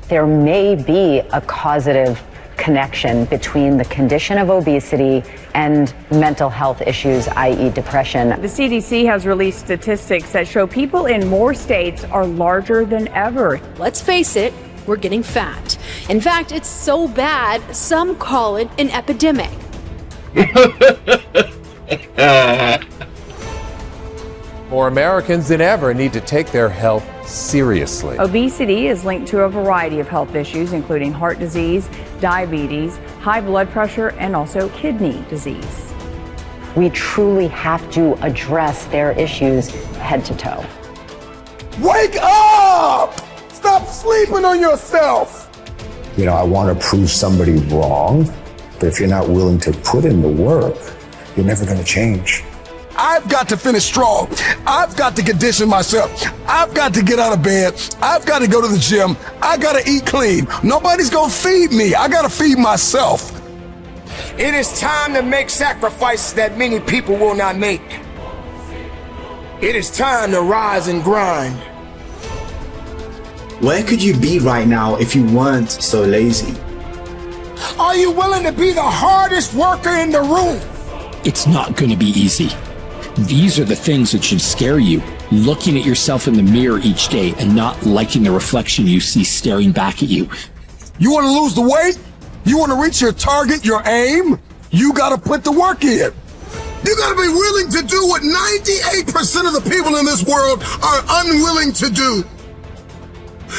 there may be a causative connection between the condition of obesity and mental health issues, i.e. depression. The CDC has released statistics that show people in more states are larger than ever. Let's face it, we're getting fat. In fact, it's so bad, some call it an epidemic. More Americans than ever need to take their health seriously. Obesity is linked to a variety of health issues, including heart disease, diabetes, high blood pressure, and also kidney disease. We truly have to address their issues head to toe. Wake up! Stop sleeping on yourself! You know, I want to prove somebody wrong, but if you're not willing to put in the work, you're never going to change. I've got to finish strong. I've got to condition myself. I've got to get out of bed. I've got to go to the gym. I got to eat clean. Nobody's going to feed me. I got to feed myself. It is time to make sacrifices that many people will not make. It is time to rise and grind. Where could you be right now if you weren't so lazy? Are you willing to be the hardest worker in the room? It's not going to be easy. These are the things that should scare you. Looking at yourself in the mirror each day and not liking the reflection you see staring back at you. You want to lose the weight? You want to reach your target, your aim? You got to put the work in. You got to be willing to do what 98% of the people in this world are unwilling to do.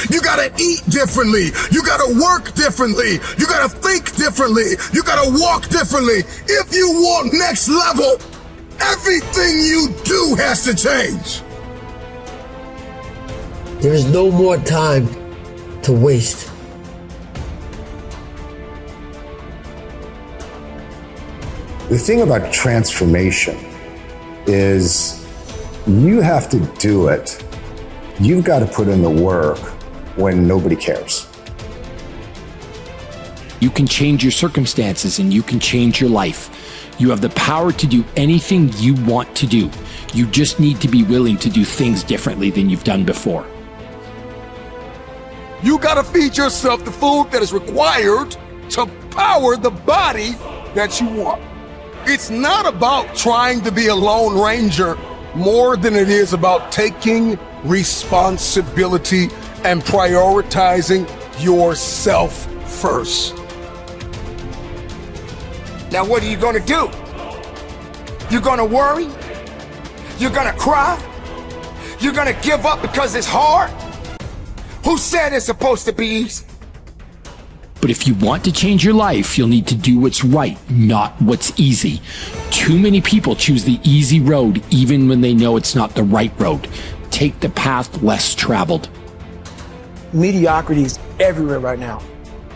You got to eat differently. You got to work differently. You got to think differently. You got to walk differently. If you want next level, everything you do has to change. There is no more time to waste. The thing about transformation is you have to do it. You've got to put in the work when nobody cares. You can change your circumstances and you can change your life. You have the power to do anything you want to do. You just need to be willing to do things differently than you've done before. You got to feed yourself the food that is required to power the body that you want. It's not about trying to be a lone ranger more than it is about taking responsibility and prioritizing yourself first. Now what are you gonna do? You're gonna worry? You're gonna cry? You're gonna give up because it's hard? Who said it's supposed to be easy? But if you want to change your life, you'll need to do what's right, not what's easy. Too many people choose the easy road even when they know it's not the right road. Take the path less traveled. Mediocrity is everywhere right now.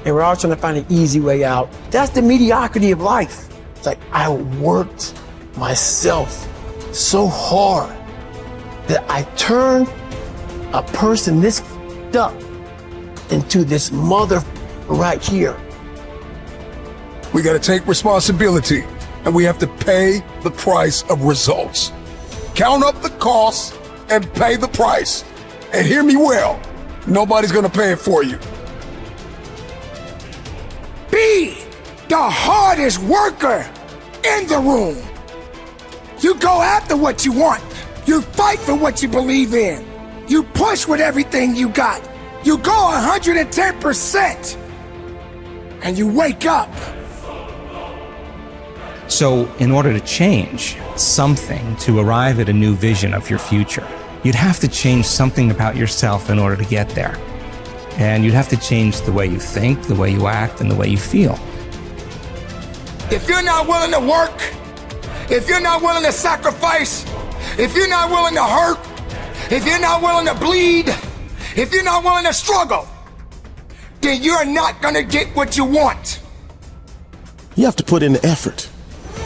And we're all trying to find an easy way out. That's the mediocrity of life. It's like I worked myself so hard that I turned a person this f***ed up into this mother right here. We got to take responsibility and we have to pay the price of results. Count up the costs and pay the price. And hear me well, nobody's going to pay it for you. Be the hardest worker in the room. You go after what you want. You fight for what you believe in. You push with everything you got. You go 110%. And you wake up. So in order to change something, to arrive at a new vision of your future, you'd have to change something about yourself in order to get there. And you'd have to change the way you think, the way you act, and the way you feel. If you're not willing to work, if you're not willing to sacrifice, if you're not willing to hurt, if you're not willing to bleed, if you're not willing to struggle, then you're not gonna get what you want. You have to put in the effort.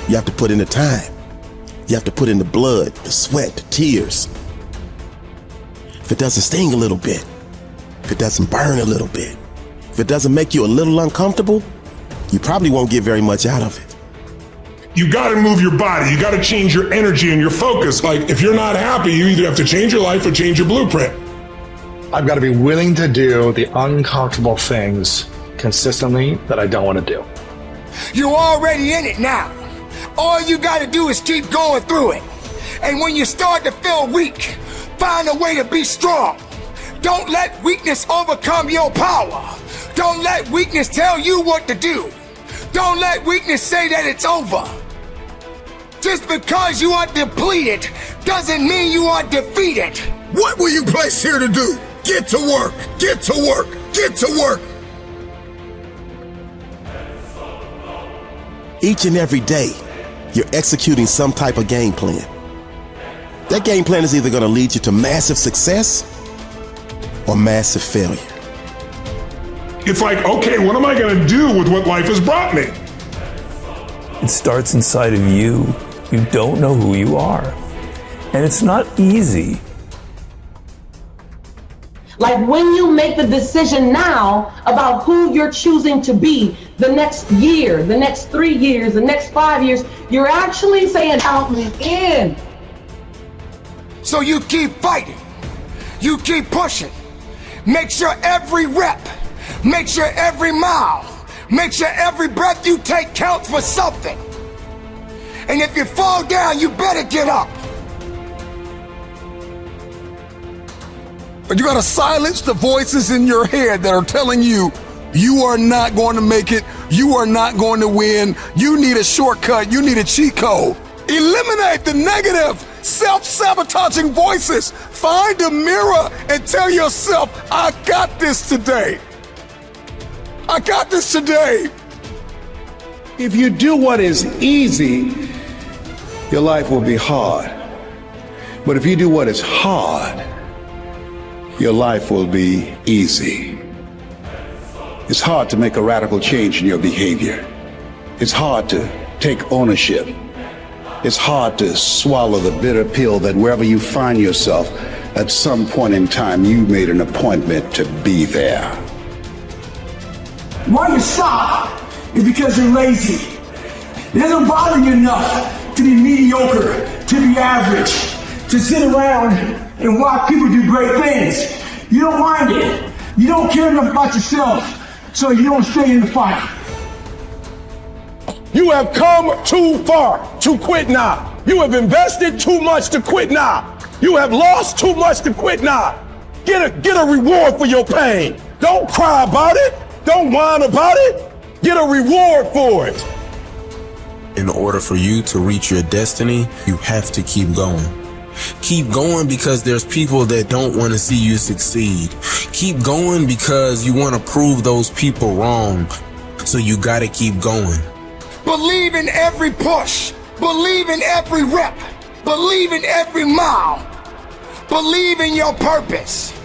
You have to put in the time. You have to put in the blood, the sweat, the tears. If it doesn't sting a little bit, if it doesn't burn a little bit, if it doesn't make you a little uncomfortable, you probably won't get very much out of it. You got to move your body. You got to change your energy and your focus. Like, if you're not happy, you either have to change your life or change your blueprint. I've got to be willing to do the uncomfortable things consistently that I don't want to do. You're already in it now. All you got to do is keep going through it. And when you start to feel weak, find a way to be strong. Don't let weakness overcome your power. Don't let weakness tell you what to do. Don't let weakness say that it's over. Just because you are depleted doesn't mean you are defeated. What were you placed here to do? Get to work, get to work, get to work. Each and every day, you're executing some type of game plan. That game plan is either going to lead you to massive success or massive failure. It's like, okay, what am I going to do with what life has brought me? It starts inside of you. You don't know who you are. And it's not easy. Like when you make the decision now about who you're choosing to be the next year, the next 3 years, the next 5 years, you're actually saying, count me in. So you keep fighting. You keep pushing. Make sure every rep, make sure every mile, make sure every breath you take counts for something. And if you fall down, you better get up. But you gotta silence the voices in your head that are telling you, you are not going to make it, you are not going to win, you need a shortcut, you need a cheat code. Eliminate the negative, self-sabotaging voices. Find a mirror and tell yourself, I got this today. I got this today. If you do what is easy, your life will be hard. But if you do what is hard, your life will be easy. It's hard to make a radical change in your behavior. It's hard to take ownership. It's hard to swallow the bitter pill that wherever you find yourself, at some point in time, you made an appointment to be there. Why you stop is because you're lazy. It doesn't bother you enough to be mediocre, to be average, to sit around and watch people do great things. You don't mind it. You don't care enough about yourself, so you don't stay in the fight. You have come too far to quit now. You have invested too much to quit now. You have lost too much to quit now. Get a reward for your pain. Don't cry about it. Don't whine about it. Get a reward for it. In order for you to reach your destiny, you have to keep going. Keep going because there's people that don't want to see you succeed. Keep going because you want to prove those people wrong. So you got to keep going. Believe in every push. Believe in every rep. Believe in every mile. Believe in your purpose.